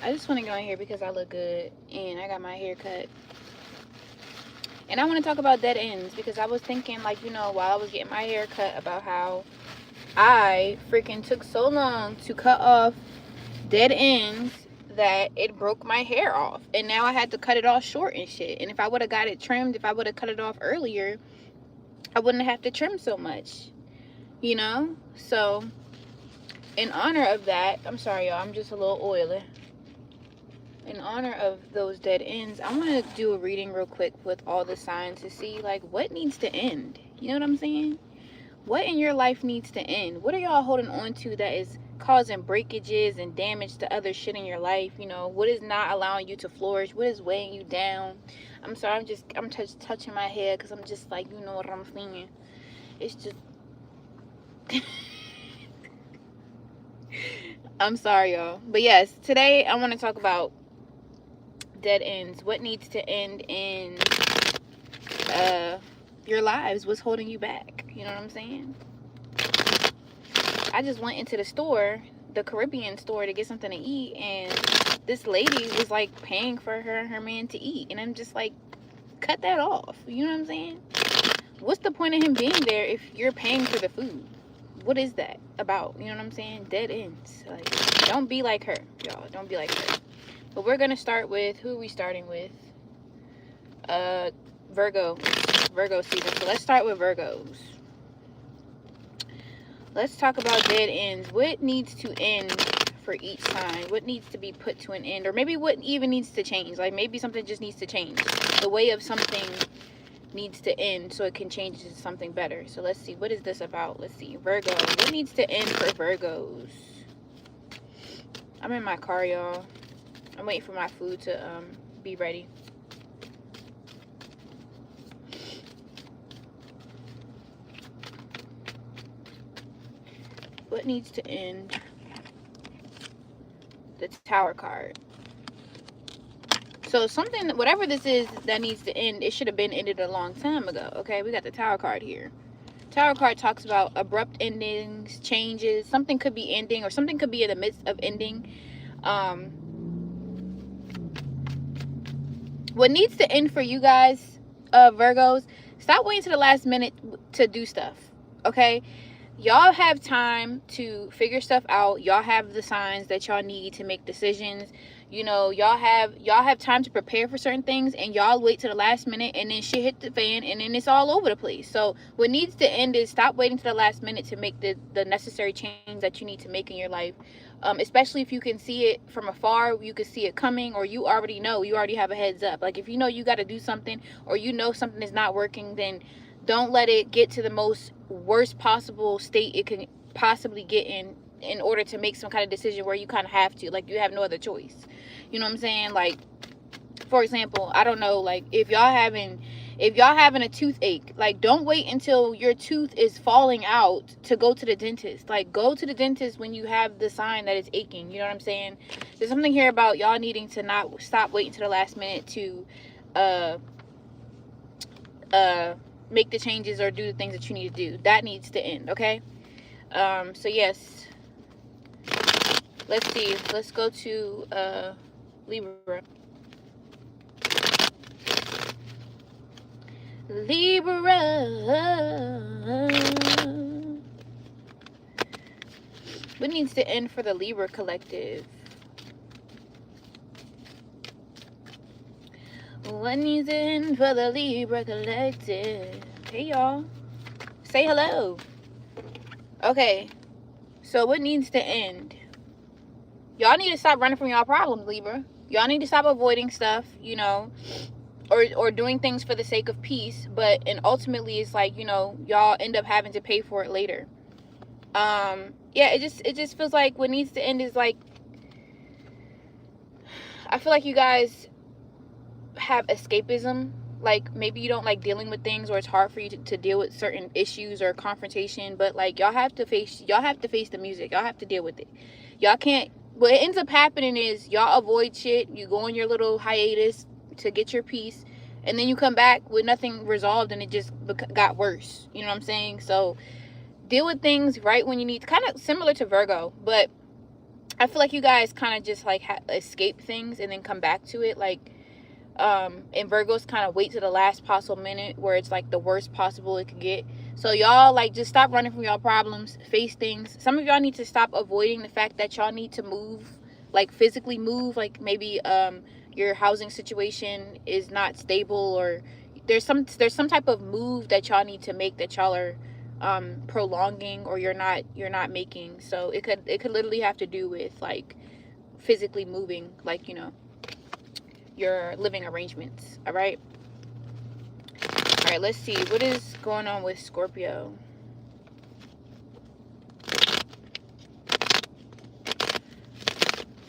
I just want to go in here because I look good and I got my hair cut. And I want to talk about dead ends because I was thinking, like, while I was getting my hair cut, about how I freaking took so long to cut off dead ends that it broke my hair off. And now I had to cut it all short and shit. And if I would have got it trimmed, if I would have cut it off earlier, I wouldn't have to trim so much, you know? So, in honor of that, I'm sorry, y'all, I'm just a little oily. In honor of those dead ends, I want to do a reading real quick with all the signs to see, like, what needs to end. You know what I'm saying? What in your life needs to end? What are y'all holding on to that is causing breakages and damage to other shit in your life? What is not allowing you to flourish? What is weighing you down? I'm sorry, I'm just touching my head because I'm just like, you know what I'm saying? It's just, I'm sorry, y'all. But yes, today I want to talk about dead ends. What needs to end in your lives? What's holding you back? You know what I'm saying? I just went into the store, the Caribbean store, to get something to eat, and this lady was like paying for her and her man to eat, and I'm just like, cut that off. You know what I'm saying? What's the point of him being there if you're paying for the food? What is that about? You know what I'm saying? Dead ends. Like, don't be like her, y'all. Don't be like her. But we're gonna start with, who are we starting with? Virgo season. So let's start with Virgos. Let's talk about dead ends. What needs to end for each sign? What needs to be put to an end? Or maybe what even needs to change? Like, maybe something just needs to change. The way of something needs to end so it can change to something better. So let's see, what is this about? Let's see, Virgo. What needs to end for Virgos? I'm in my car, y'all. I'm waiting for my food to be ready. What needs to end? The Tower card. So something, whatever this is that needs to end, it should have been ended a long time ago. Okay, we got the Tower card here. Tower card talks about abrupt endings, changes. Something could be ending, or something could be in the midst of ending. What needs to end for you guys, Virgos, stop waiting to the last minute to do stuff. Okay, y'all have time to figure stuff out. Y'all have the signs that y'all need to make decisions. Y'all have time to prepare for certain things, and y'all wait to the last minute, and then shit hit the fan, and then it's all over the place. So what needs to end is stop waiting to the last minute to make the necessary change that you need to make in your life. Especially if you can see it from afar, you can see it coming, or you already know, you already have a heads up. Like, if you know you got to do something, or something is not working, then don't let it get to the most worst possible state it can possibly get in order to make some kind of decision where you kind of have to, like, you have no other choice. You know what I'm saying? Like, for example, I don't know, like, if y'all having a toothache, like, don't wait until your tooth is falling out to go to the dentist. Like, go to the dentist when you have the sign that it's aching. You know what I'm saying? There's something here about y'all needing to not stop waiting to the last minute to make the changes or do the things that you need to do. That needs to end. Okay. So yes, let's see, let's go to Libra. What needs to end for the Libra collective? What needs to end for the Libra collective? Hey, y'all. Say hello. Okay. So what needs to end? Y'all need to stop running from y'all problems, Libra. Y'all need to stop avoiding stuff, or doing things for the sake of peace, and ultimately it's like, y'all end up having to pay for it later. Yeah, it just feels like what needs to end is, like, I feel like you guys have escapism. Like, maybe you don't like dealing with things, or it's hard for you to deal with certain issues or confrontation, but like, y'all have to face the music. Y'all have to deal with it. Y'all can't, what ends up happening is y'all avoid shit, you go on your little hiatus to get your peace, and then you come back with nothing resolved, and it just got worse. You know what I'm saying? So deal with things right when you need, kind of similar to Virgo, but I feel like you guys kind of just like escape things and then come back to it. Like, and Virgos kind of wait to the last possible minute where it's like the worst possible it could get. So y'all, like, just stop running from y'all problems, face things. Some of y'all need to stop avoiding the fact that y'all need to move, like physically move. Like maybe your housing situation is not stable, or there's some type of move that y'all need to make that y'all are prolonging, or you're not making. So it could literally have to do with like physically moving, like, you know, your living arrangements. All right, let's see what is going on with Scorpio.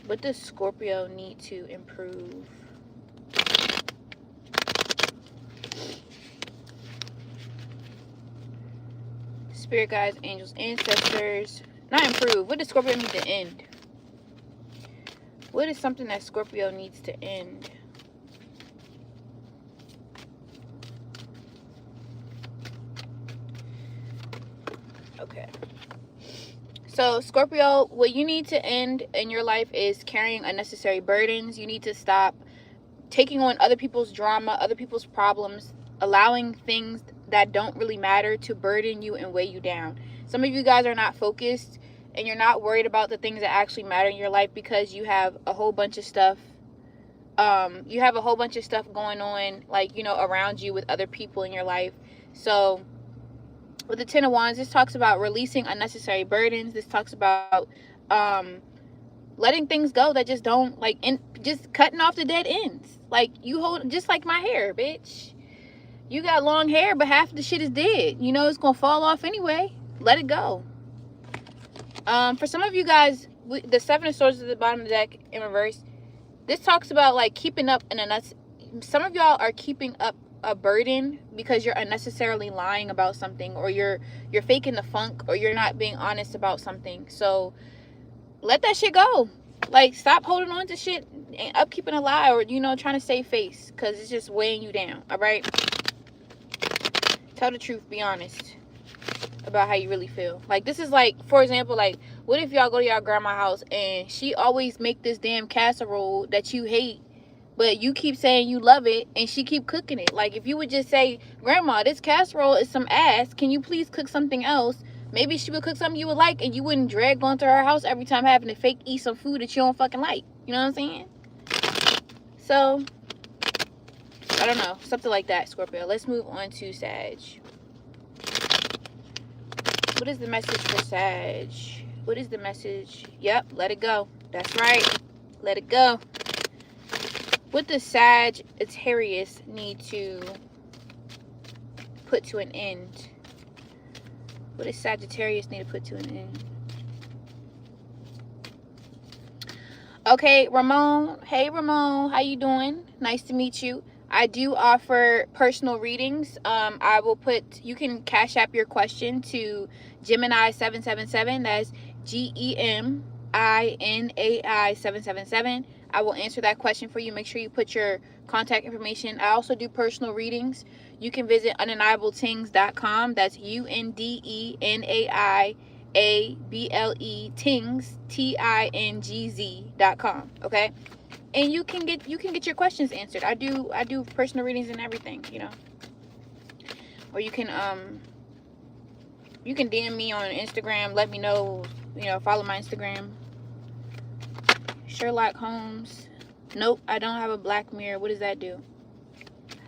What does Scorpio need to improve? Spirit guides, angels, ancestors. Not improve. What does Scorpio need to end? What is something that Scorpio needs to end? Okay. So Scorpio, what you need to end in your life is carrying unnecessary burdens. You need to stop taking on other people's drama, other people's problems, allowing things that don't really matter to burden you and weigh you down. Some of you guys are not focused and you're not worried about the things that actually matter in your life because you have a whole bunch of stuff. You have a whole bunch of stuff going on, like, you know, around you with other people in your life. So with the Ten of Wands, this talks about releasing unnecessary burdens. This talks about letting things go that just don't, like, just cutting off the dead ends. Like, you hold, just like my hair, bitch. You got long hair, but half the shit is dead. You know, it's gonna fall off anyway. Let it go. For some of you guys, the Seven of Swords at the bottom of the deck in reverse, this talks about like keeping up some of y'all are keeping up a burden because you're unnecessarily lying about something, or you're faking the funk, or you're not being honest about something. So let that shit go. Like, stop holding on to shit and up keeping a lie, or, you know, trying to save face, because it's just weighing you down. All right, tell the truth, be honest about how you really feel. Like, this is like, for example, like, what if y'all go to y'all grandma's house and she always make this damn casserole that you hate, but you keep saying you love it and she keep cooking it? Like, if you would just say, Grandma, this casserole is some ass, can you please cook something else? Maybe she would cook something you would like, and you wouldn't drag going to her house every time having to fake eat some food that you don't fucking like. You know what I'm saying? So, I don't know. Something like that, Scorpio. Let's move on to Sag. What is the message for Sag? What is the message? Yep, let it go. That's right. Let it go. What does Sagittarius need to put to an end? What does Sagittarius need to put to an end? Okay, Ramon. Hey, Ramon. How you doing? Nice to meet you. I do offer personal readings. You can Cash App your question to Gemini777. That's GEMINAI 777. I will answer that question for you. Make sure you put your contact information. I also do personal readings. You can visit undeniabletings.com. That's UNDENAIABLE Tings TINGZ.com. Okay, and you can get your questions answered. I do personal readings and everything, you know. Or you can DM me on Instagram. Let me know, you know, follow my Instagram. Sherlock Holmes. Nope, I don't have a Black Mirror. What does that do?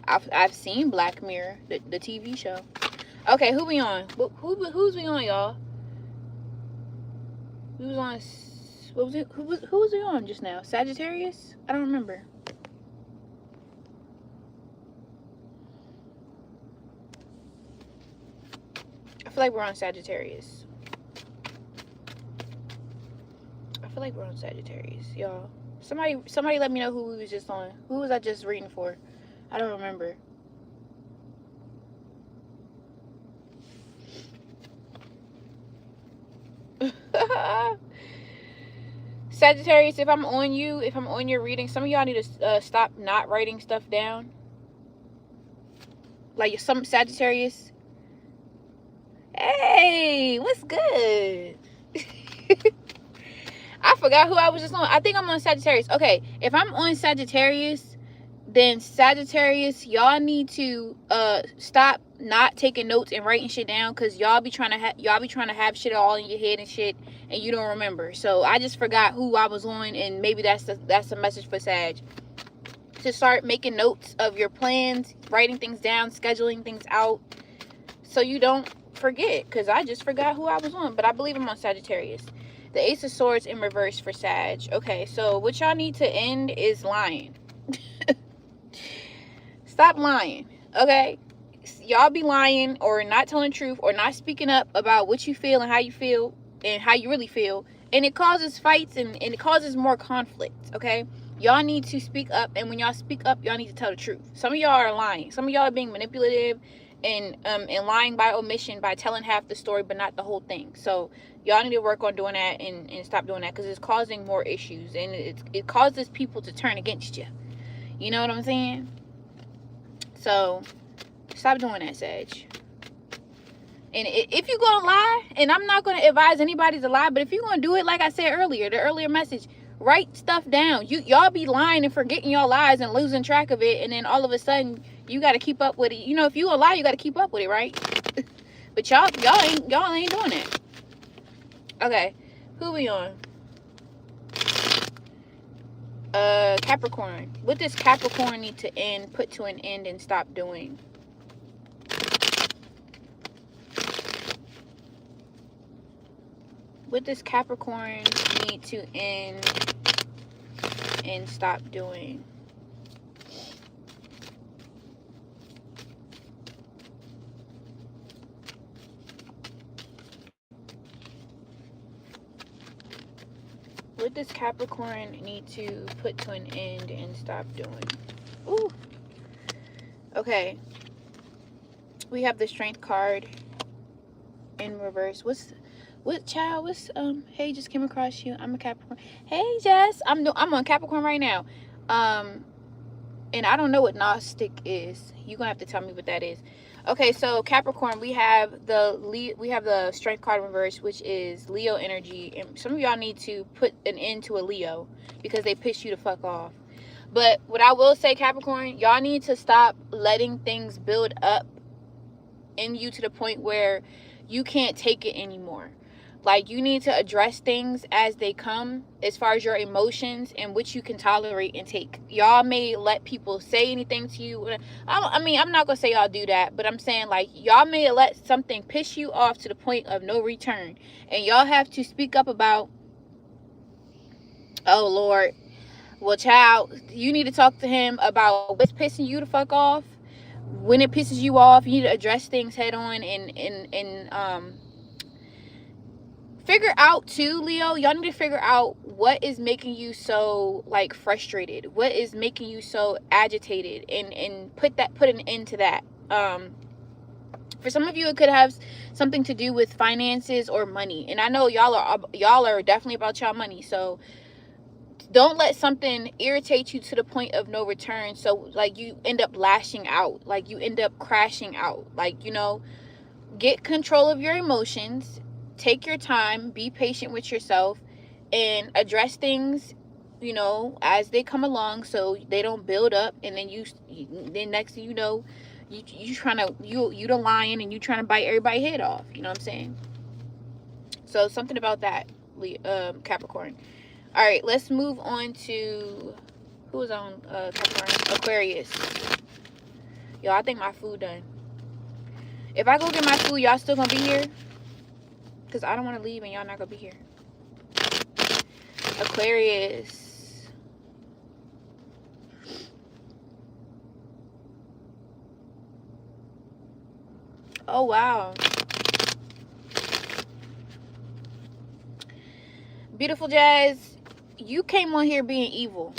I've seen Black Mirror, the TV show. Okay, who we on? Who's we on, y'all? Who was on? What was it? Who was we on just now? Sagittarius? I don't remember. I feel like we're on Sagittarius. Y'all. Somebody let me know who we was just on. Who was I just reading for? I don't remember. Sagittarius, if I'm on your reading, some of y'all need to stop not writing stuff down. Like, some Sagittarius. Hey, what's good? I forgot who I was just on. I think I'm on Sagittarius. Okay, if I'm on Sagittarius, then Sagittarius, y'all need to stop not taking notes and writing shit down, because y'all be trying to have shit all in your head and shit, and you don't remember. So I just forgot who I was on, and maybe that's a message for Sag, to start making notes of your plans, writing things down, scheduling things out, so you don't forget, because I just forgot who I was on. But I believe I'm on Sagittarius. The Ace of Swords in reverse for Sag. Okay, so what y'all need to end is lying. Stop lying, okay? Y'all be lying or not telling the truth or not speaking up about what you feel and how you really feel, and it causes fights and it causes more conflict, okay? Y'all need to speak up, and when y'all speak up, y'all need to tell the truth. Some of y'all are lying. Some of y'all are being manipulative and lying by omission, by telling half the story but not the whole thing. So y'all need to work on doing that and stop doing that, because it's causing more issues, and it causes people to turn against you. You know what I'm saying? So stop doing that, Sag. And if you're gonna lie, and I'm not gonna advise anybody to lie, but if you're gonna do it, like I said earlier, the earlier message, write stuff down. Y'all be lying and forgetting your lies and losing track of it, and then all of a sudden you got to keep up with it. You know, if you gonna lie, you got to keep up with it, right? But y'all ain't doing it. Okay, who we on? Capricorn. What does Capricorn need to end, put to an end, and stop doing? What does Capricorn need to end and stop doing? What does Capricorn need to put to an end and stop doing? Ooh. Okay. We have the Strength card in reverse. Hey, just came across you. I'm a Capricorn. Hey, Jess. I'm on Capricorn right now. And I don't know what Gnostic is. You're gonna have to tell me what that is. Okay, so Capricorn, we have the Strength card in reverse, which is Leo energy, and some of y'all need to put an end to a Leo because they piss you the fuck off. But what I will say, Capricorn, y'all need to stop letting things build up in you to the point where you can't take it anymore. Like, you need to address things as they come, as far as your emotions and what you can tolerate and take. Y'all may let people say anything to you. I mean, I'm not gonna say y'all do that, but I'm saying, like, y'all may let something piss you off to the point of no return, and y'all have to speak up about, oh Lord, well, child, you need to talk to him about what's pissing you the fuck off. When it pisses you off, you need to address things head on, and figure out too, Leo, y'all need to figure out what is making you so, like, frustrated, what is making you so agitated, and put an end to that. For some of you, it could have something to do with finances or money, and I know y'all are definitely about y'all money. So don't let something irritate you to the point of no return, so, like, you end up lashing out, like, you end up crashing out. Like, you know, get control of your emotions, take your time, be patient with yourself, and address things, you know, as they come along, so they don't build up, and then next thing you know, you the lion, and you trying to bite everybody's head off. You know what I'm saying? So something about that, Capricorn. All right, let's move on to who is on Capricorn. Aquarius. Yo, I think my food done. If I go get my food, y'all still gonna be here? Because I don't want to leave and y'all not gonna be here. Aquarius. Oh, wow. Beautiful Jazz, you came on here being evil.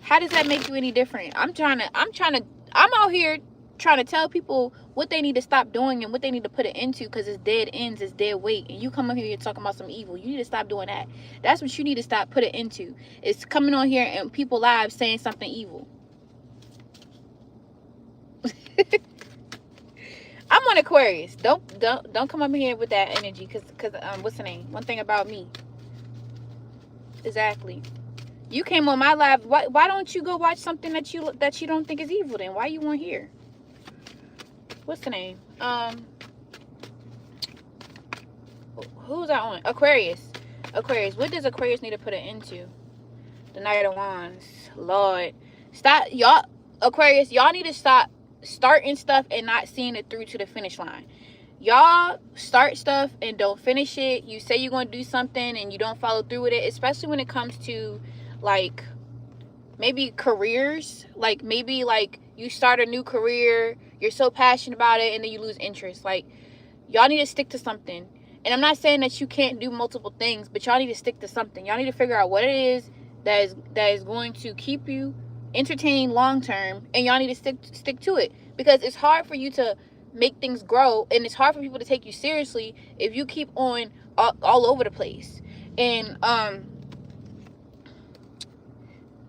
How does that make you any different? I'm out here trying to tell people what they need to stop doing and what they need to put it into, because it's dead ends, it's dead weight, and you come up here, you're talking about some evil. You need to stop doing that. That's what you need to stop put it into. It's coming on here and people live saying something evil. I'm on Aquarius. Don't come up here with that energy, because what's the name? One thing about me, Exactly. You came on my live. Why don't you go watch something that you don't think is evil then? Why you weren't here? What's the name? Who's that on? Aquarius. Aquarius. What does Aquarius need to put it into? The Knight of Wands. Lord. Stop. Y'all, Aquarius, y'all need to stop starting stuff and not seeing it through to the finish line. Y'all start stuff and don't finish it. You say you're going to do something and you don't follow through with it, especially when it comes to, like, maybe careers. Like, maybe, like, you start a new career, you're so passionate about it, and then you lose interest. Like, y'all need to stick to something. And I'm not saying that you can't do multiple things, but y'all need to stick to something. Y'all need to figure out what it is that is going to keep you entertained long term, and y'all need to stick to it, because it's hard for you to make things grow, and it's hard for people to take you seriously if you keep on all over the place. And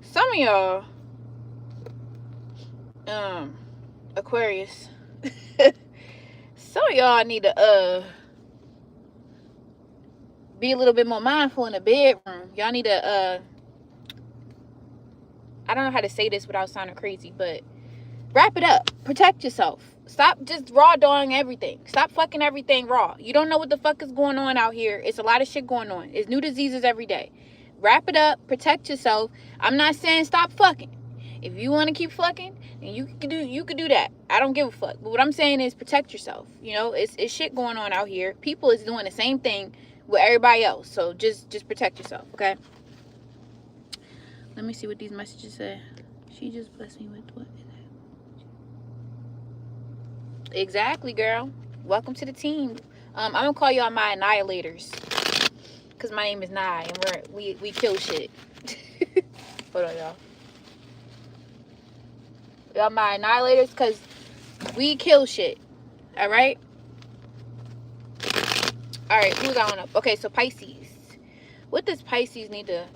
some of y'all, Aquarius, some of y'all need to be a little bit more mindful in the bedroom. Y'all need to I don't know how to say this without sounding crazy, but wrap it up. Protect yourself. Stop just raw dogging everything. Stop fucking everything raw. You don't know what the fuck is going on out here. It's a lot of shit going on. It's new diseases every day. Wrap it up. Protect yourself. I'm not saying stop fucking. If you want to keep fucking, then you can do that. I don't give a fuck. But what I'm saying is protect yourself. You know, it's shit going on out here. People is doing the same thing with everybody else. So just protect yourself, okay? Let me see what these messages say. She just blessed me with what? Exactly, girl. Welcome to the team. I'm gonna call y'all my annihilators, cause my name is Nye, and we kill shit. Hold on, y'all. Y'all my annihilators, cause we kill shit. All right. All right. Who's on up? Okay, so Pisces. What does Pisces need to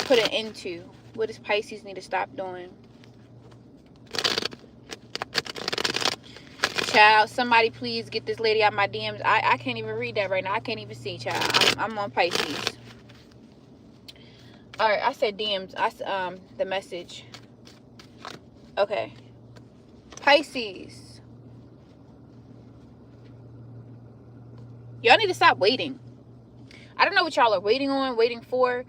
put it into? What does Pisces need to stop doing? Child, somebody please get this lady out my DMs. I can't even read that right now. I can't even see, child. I'm on Pisces. All right, I said DMs. The message. Okay. Pisces. Y'all need to stop waiting. I don't know what y'all are waiting for.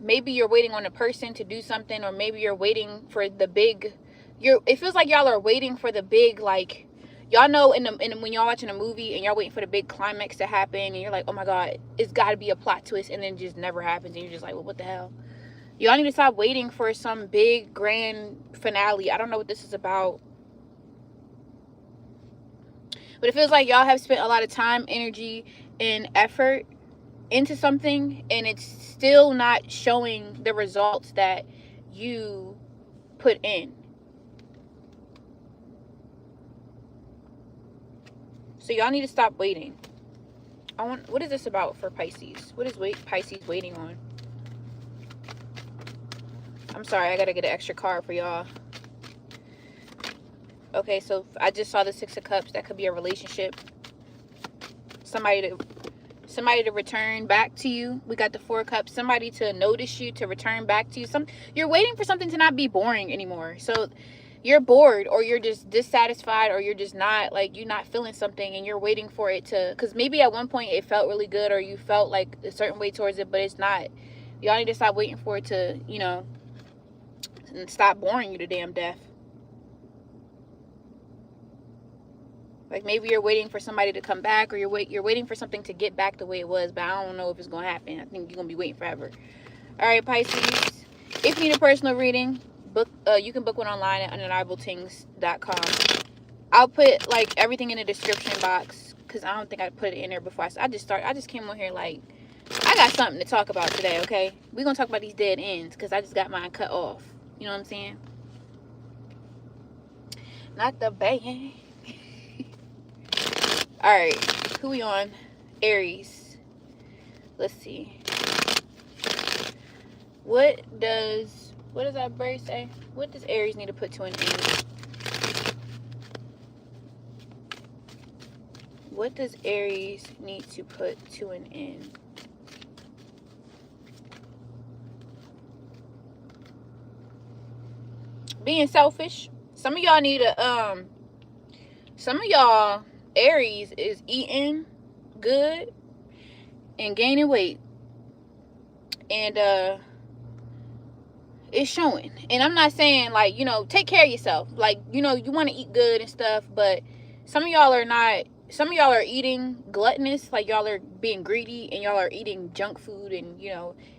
Maybe you're waiting on a person to do something, or maybe you're waiting for the big. It feels like y'all are waiting for the big, like, y'all know when y'all watching a movie and y'all waiting for the big climax to happen, and you're like, oh my god, it's got to be a plot twist, and then it just never happens, and you're just like, well, what the hell? Y'all need to stop waiting for some big grand finale. I don't know what this is about, but it feels like y'all have spent a lot of time, energy, and effort into something, and it's still not showing the results that you put in. So y'all need to stop waiting. What is this about for Pisces? What is Pisces waiting on? I'm sorry, I gotta get an extra card for y'all. Okay, so I just saw the Six of Cups. That could be a relationship. Somebody to return back to you. We got the Four of Cups. Somebody to notice you, to return back to you. You're waiting for something to not be boring anymore. So you're bored, or you're just dissatisfied, or you're just not, like, you're not feeling something, and you're waiting for it to, because maybe at one point it felt really good, or you felt like a certain way towards it, but it's not. Y'all need to stop waiting for it to, you know, stop boring you to damn death. Like, maybe you're waiting for somebody to come back, or you're waiting for something to get back the way it was, but I don't know if it's going to happen. I think you're going to be waiting forever. All right, Pisces. If you need a personal reading, you can book one online at undeniabletings.com. I'll put, like, everything in the description box, because I don't think I put it in there before. I just came on here like, I got something to talk about today, okay? We're going to talk about these dead ends, because I just got mine cut off. You know what I'm saying? Not the band. All right, who we on? Aries. Let's see. What does our bird say? What does Aries need to put to an end? What does Aries need to put to an end? being selfish. Some of y'all need a some of y'all Aries is eating good and gaining weight, and it's showing. And I'm not saying, like, take care of yourself, like, you want to eat good and stuff, but some of y'all are not. Some of y'all are eating gluttonous, like y'all are being greedy, and y'all are eating junk food, and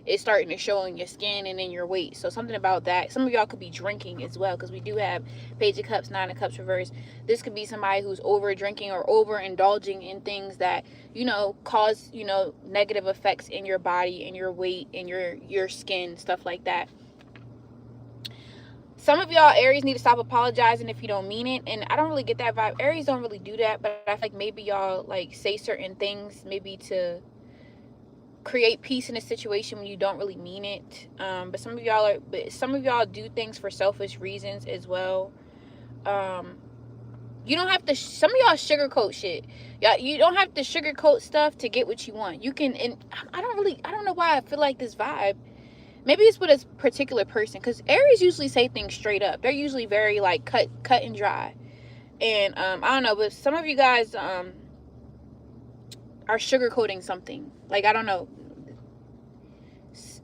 it's starting to show in your skin and in your weight. So something about that. Some of y'all could be drinking as well, because we do have Page of Cups, Nine of Cups reverse. This could be somebody who's over drinking or over indulging in things that cause negative effects in your body, in your weight, in your skin, stuff like that. Some of y'all Aries need to stop apologizing if you don't mean it, and I don't really get that vibe. Aries don't really do that, but I feel like maybe y'all like say certain things maybe to create peace in a situation when you don't really mean it. But some of y'all do things for selfish reasons as well. You don't have to. Some of y'all sugarcoat shit. Y'all, you don't have to sugarcoat stuff to get what you want. You can, and I don't know why I feel like this vibe. Maybe it's with a particular person, because Aries usually say things straight up. They're usually very like cut and dry. And I don't know, but some of you guys are sugarcoating something. Like, I don't know,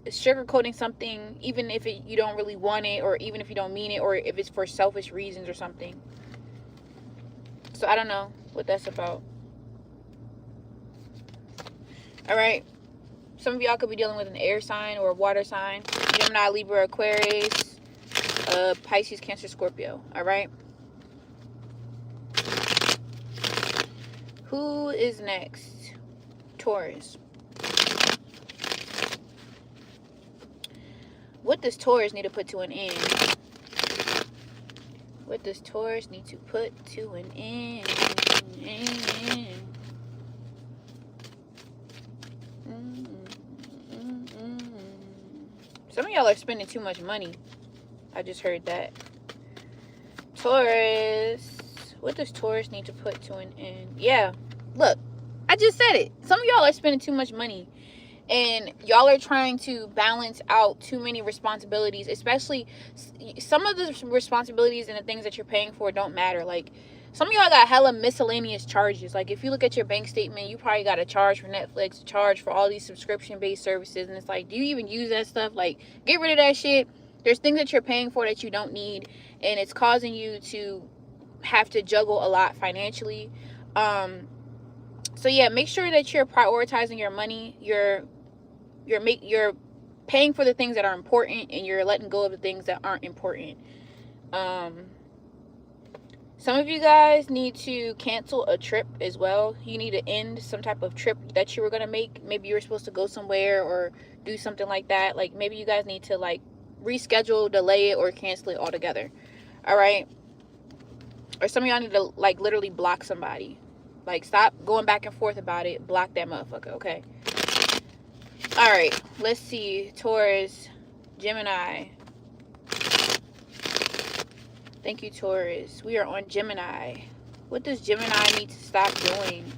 sugarcoating something, even if you don't really want it, or even if you don't mean it, or if it's for selfish reasons or something. So I don't know what that's about. All right. Some of y'all could be dealing with an air sign or a water sign. Gemini, Libra, Aquarius, Pisces, Cancer, Scorpio. All right. Who is next? Taurus. What does Taurus need to put to an end? What does Taurus need to put to an end? Some of y'all are spending too much money. I just heard that. Taurus. What does Taurus need to put to an end? Yeah. Look, I just said it. Some of y'all are spending too much money. And y'all are trying to balance out too many responsibilities. Especially some of the responsibilities and the things that you're paying for don't matter. Like, some of y'all got hella miscellaneous charges. Like, if you look at your bank statement, you probably got a charge for Netflix, a charge for all these subscription-based services. And it's like, do you even use that stuff? Like, get rid of that shit. There's things that you're paying for that you don't need. And it's causing you to have to juggle a lot financially. So, yeah, make sure that you're prioritizing your money. You're paying for the things that are important, and you're letting go of the things that aren't important. Some of you guys need to cancel a trip as well. You need to end some type of trip that you were going to make. Maybe you were supposed to go somewhere or do something like that. Like, maybe you guys need to, like, reschedule, delay it, or cancel it altogether. All right? Or some of y'all need to, like, literally block somebody. Like, stop going back and forth about it. Block that motherfucker, okay? All right. Let's see. Taurus, Gemini. Thank you, Taurus. We are on Gemini. What does Gemini need to stop doing?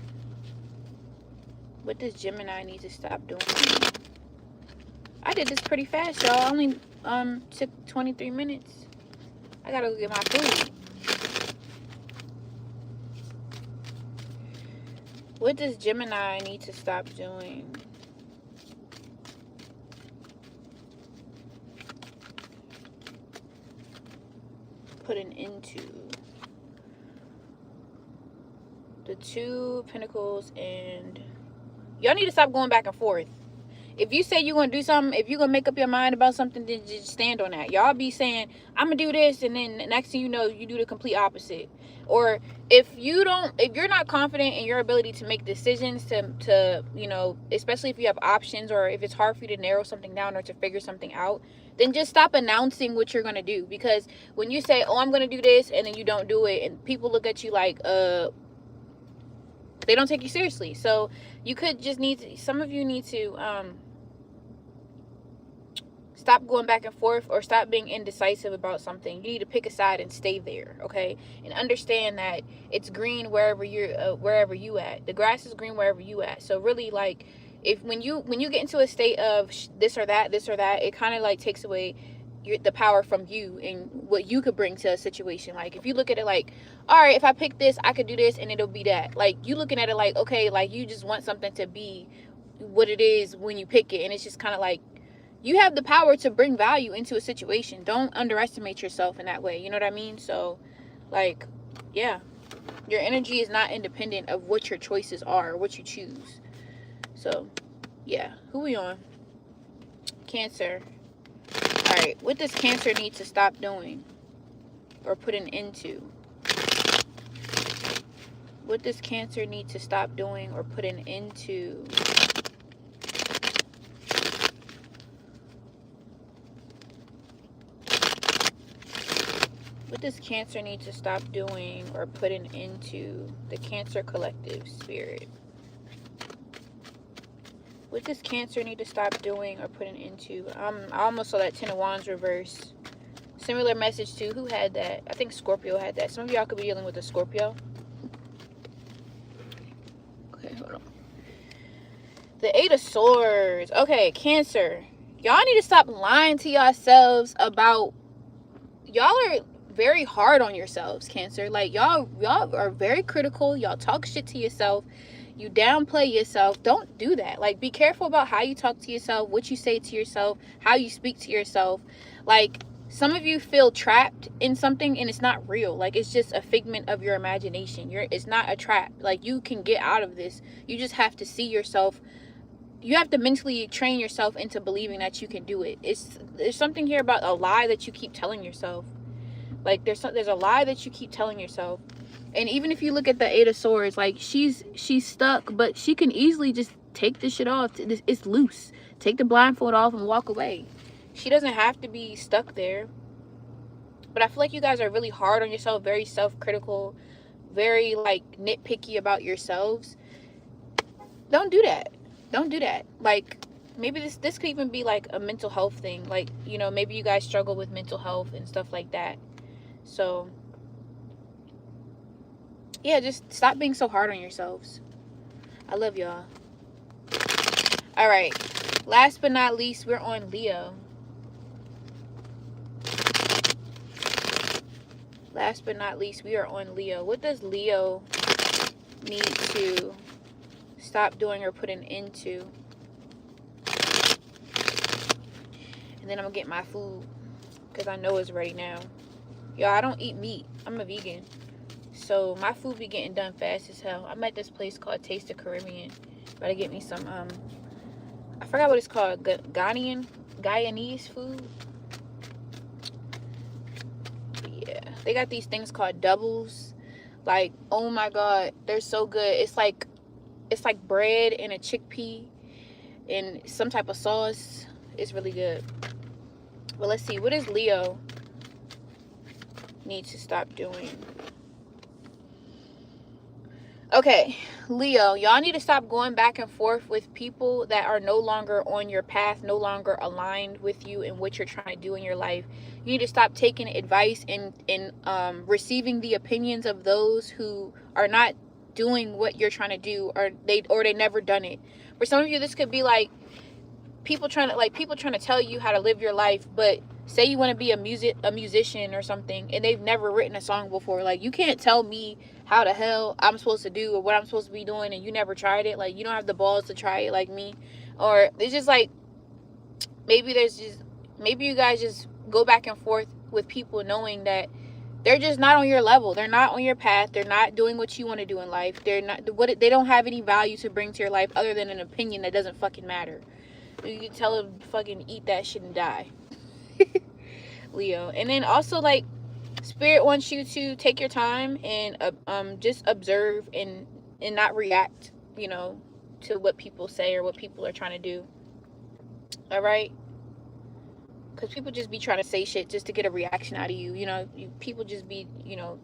What does Gemini need to stop doing? I did this pretty fast, y'all. I only took 23 minutes. I gotta go get my food. What does Gemini need to stop doing? Put an end to. The Two of Pentacles, and y'all need to stop going back and forth. If you say you're going to do something, if you're going to make up your mind about something, then just stand on that. Y'all be saying, I'm going to do this, and then next thing you know, you do the complete opposite. Or if you're not confident in your ability to make decisions, to especially if you have options, or if it's hard for you to narrow something down or to figure something out, then just stop announcing what you're going to do. Because when you say, oh, I'm going to do this, and then you don't do it, and people look at you like, they don't take you seriously. So you could just some of you need to stop going back and forth, or stop being indecisive about something. You need to pick a side and stay there, okay? And understand that it's green wherever you at. The grass is green wherever you at. So really, like, when you get into a state of this or that, it kind of like takes away the power from you and what you could bring to a situation. Like if you look at it like, all right, if I pick this, I could do this and it'll be that. Like you looking at it like, okay, like you just want something to be what it is when you pick it, and it's just kind of like you have the power to bring value into a situation. Don't underestimate yourself in that way. You know what I mean? So like, yeah, your energy is not independent of what your choices are, what you choose. So yeah, who we on? Cancer. All right, what does Cancer need to stop doing or put an end to? What does Cancer need to stop doing or put an end to? What does Cancer need to stop doing or put an end to? The Cancer collective spirit. What does Cancer need to stop doing or put an end to? I almost saw that Ten of Wands reverse. Similar message to who had that? I think Scorpio had that. Some of y'all could be dealing with a Scorpio. Okay, hold on. The Eight of Swords. Okay, Cancer. Y'all need to stop lying to yourselves about... Y'all are very hard on yourselves, Cancer. Like, y'all are very critical. Y'all talk shit to yourself. You downplay yourself. Don't do that. Like, be careful about how you talk to yourself, what you say to yourself, how you speak to yourself. Like, some of you feel trapped in something and it's not real. Like, it's just a figment of your imagination. It's not a trap. Like, you can get out of this. You just have to see yourself. You have to mentally train yourself into believing that you can do it. There's something here about a lie that you keep telling yourself. Like, there's a lie that you keep telling yourself. And even if you look at the Eight of Swords, like, she's stuck, but she can easily just take this shit off. It's loose. Take the blindfold off and walk away. She doesn't have to be stuck there. But I feel like you guys are really hard on yourself, very self-critical, very, like, nitpicky about yourselves. Don't do that. Don't do that. Like, maybe this could even be, like, a mental health thing. Like, you know, maybe you guys struggle with mental health and stuff like that. So, yeah, just stop being so hard on yourselves. I love y'all. All right. Last but not least, we're on Leo. Last but not least, we are on Leo. What does Leo need to stop doing or put an end to? And then I'm going to get my food because I know it's ready now. Y'all, I don't eat meat. I'm a vegan. So my food be getting done fast as hell. I'm at this place called Taste of Caribbean. Better get me some, I forgot what it's called. Guyanese food. Yeah. They got these things called doubles. Like, oh my God. They're so good. It's like bread and a chickpea and some type of sauce. It's really good. But let's see. What does Leo need to stop doing? Okay, Leo, y'all need to stop going back and forth with people that are no longer on your path, no longer aligned with you and what you're trying to do in your life. You need to stop taking advice and receiving the opinions of those who are not doing what you're trying to do, or they never done it. For some of you, this could be like people trying to tell you how to live your life, but say you want to be a musician or something and they've never written a song before. Like, you can't tell me how the hell I'm supposed to do or what I'm supposed to be doing and you never tried it. Like, you don't have the balls to try it like me. Or it's just like, maybe you guys just go back and forth with people knowing that they're just not on your level. They're not on your path. They're not doing what you want to do in life. They don't have any value to bring to your life other than an opinion that doesn't fucking matter. You can tell them fucking eat that shit and die. Leo. And then also, like, Spirit wants you to take your time and just observe and not react, you know, to what people say or what people are trying to do. All right? Because people just be trying to say shit just to get a reaction out of you. You know, people just be, you know,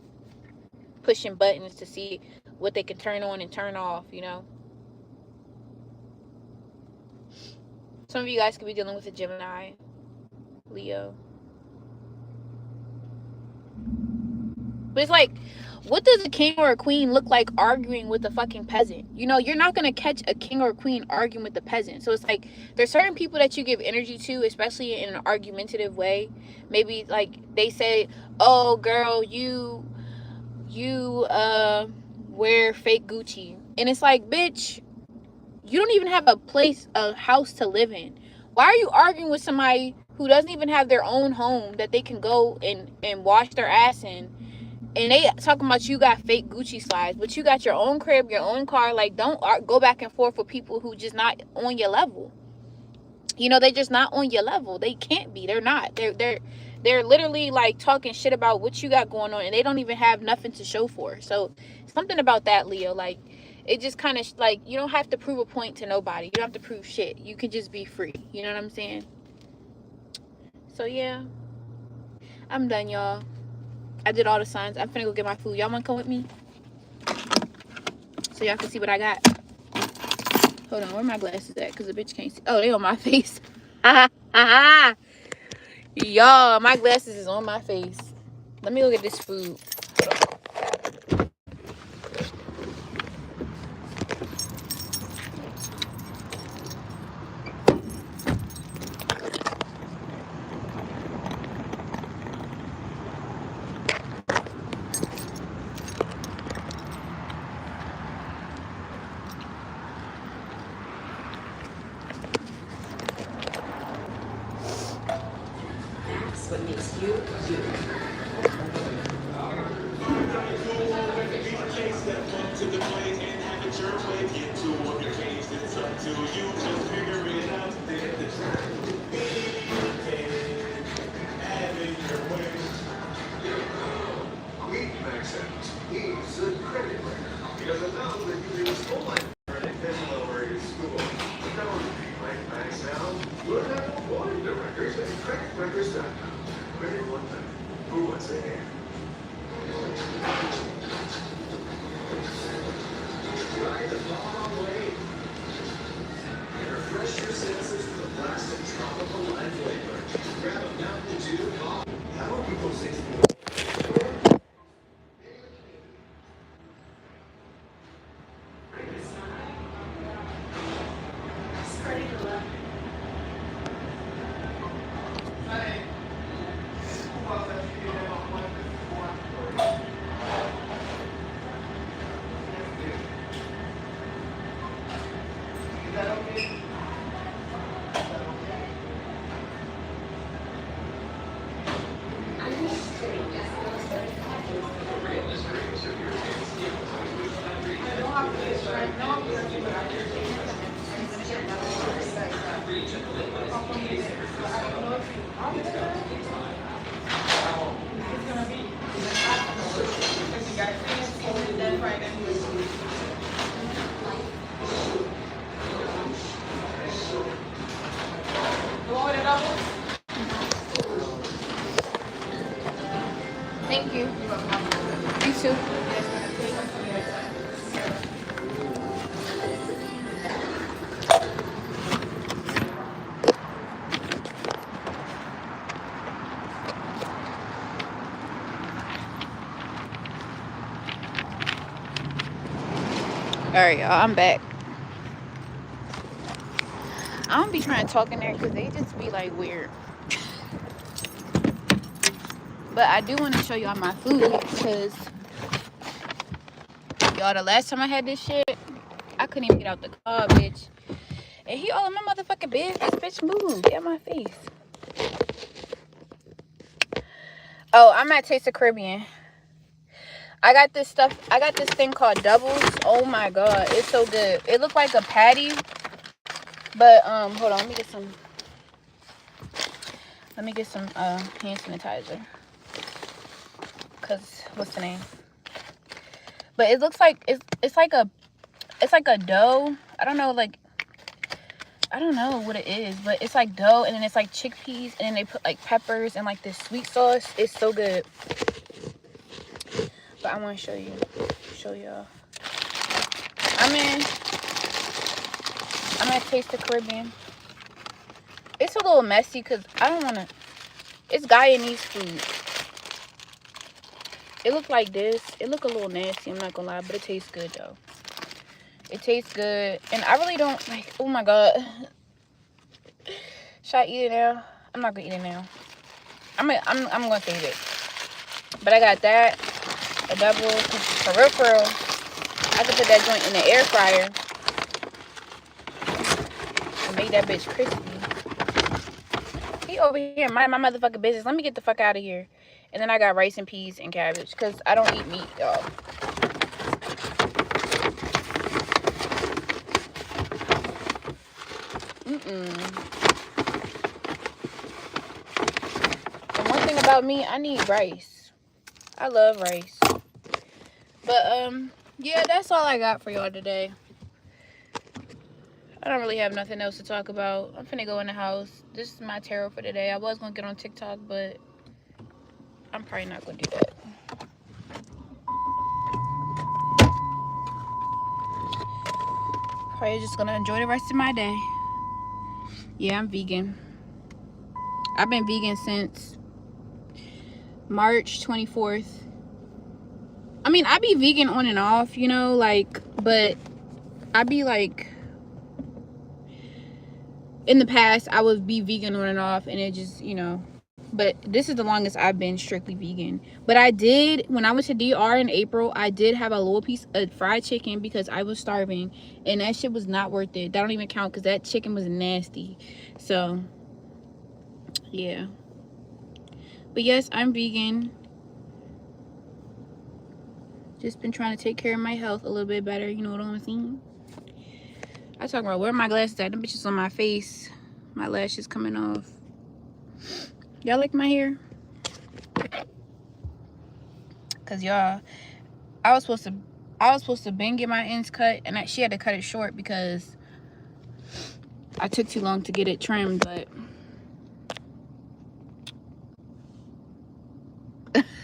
pushing buttons to see what they can turn on and turn off, you know. Some of you guys could be dealing with a Gemini, Leo. But it's like, what does a king or a queen look like arguing with a fucking peasant? You know, you're not going to catch a king or a queen arguing with the peasant. So it's like, there's certain people that you give energy to, especially in an argumentative way. Maybe like they say, oh girl, you wear fake Gucci. And it's like, bitch, you don't even have a house to live in. Why are you arguing with somebody who doesn't even have their own home that they can go and wash their ass in? And they talking about you got fake Gucci slides, but you got your own crib, your own car. Like, don't go back and forth with people who just not on your level. You know, they just not on your level. They can't be. They're not. They're literally like talking shit about what you got going on, and they don't even have nothing to show for it. So something about that, Leo, like, it just kind of like, you don't have to prove a point to nobody. You don't have to prove shit. You can just be free. You know what I'm saying? So yeah, I'm done, y'all. I did all the signs. I'm finna go get my food. Y'all wanna come with me so y'all can see what I got? Hold on, where my glasses at? Cause the bitch can't see. Oh, they on my face. Y'all, my glasses is on my face. Let me go get this food. That's what makes you you. He's a credit writer. He doesn't know that you use full life credit over his school. Now, like Max now, learn how to avoid the records at creditrecords.com. Credit one time. Who wants a hand? Ride the long way. And refresh your senses with a blast of tropical lime flavor. Grab a Mountain Dew coffee. How are people 64? Thank you. You too. Alright, y'all, I'm back. I don't be trying to talk in there because they just be like weird. But I do want to show y'all my food because y'all, the last time I had this shit, I couldn't even get out the car, bitch. And he all in my motherfucking business, bitch. Move, get out my face. Oh, I'm at Taste of Caribbean. I got this stuff. I got this thing called doubles. Oh my god, it's so good. It looked like a patty, but hold on. Let me get some hand sanitizer. Cause what's the name? But it looks like it's like a dough. I don't know what it is, but it's like dough, and then it's like chickpeas, and then they put like peppers and like this sweet sauce. It's so good. But I want to show y'all. I'm at Taste the Caribbean. It's a little messy because I don't want to. It's Guyanese food. It looked like this. It looked a little nasty, I'm not gonna lie, but it tastes good though. It tastes good, and I really don't like. Oh my god, should I eat it now? I'm not gonna eat it now. I'm gonna save it. But I got that, a double, for real. I could put that joint in the air fryer and make that bitch crispy. He over here mind my motherfucking business. Let me get the fuck out of here. And then I got rice and peas and cabbage because I don't eat meat, y'all. And one thing about me, I need rice. I love rice. But yeah, that's all I got for y'all today. I don't really have nothing else to talk about. I'm finna go in the house. This is my tarot for today. I was gonna get on TikTok, but I'm probably not gonna do that. Probably just gonna enjoy the rest of my day. Yeah, I'm vegan. I've been vegan since March 24th. I mean, I be vegan on and off, you know, like, but I be like, in the past, I would be vegan on and off, and it just, you know, but this is the longest I've been strictly vegan. But I did, when I went to DR in April, I did have a little piece of fried chicken because I was starving, and that shit was not worth it. That don't even count because that chicken was nasty. So, yeah. But yes, I'm vegan. Just been trying to take care of my health a little bit better, you know what I'm saying? I talk about where are my glasses at? Them bitches on my face. My lashes coming off. Y'all like my hair? Cause y'all, I was supposed to been get my ends cut, and she had to cut it short because I took too long to get it trimmed. But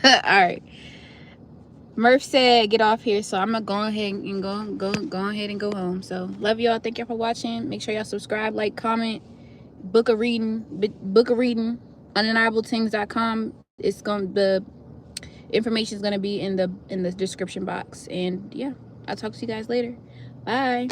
all right, Murph said get off here, so I'm gonna go ahead and go ahead and go home. So love y'all. Thank y'all for watching. Make sure y'all subscribe, like, comment, book a reading, undeniabletings.com. It's gonna, the information is gonna be in the description box. And yeah, I'll talk to you guys later. Bye.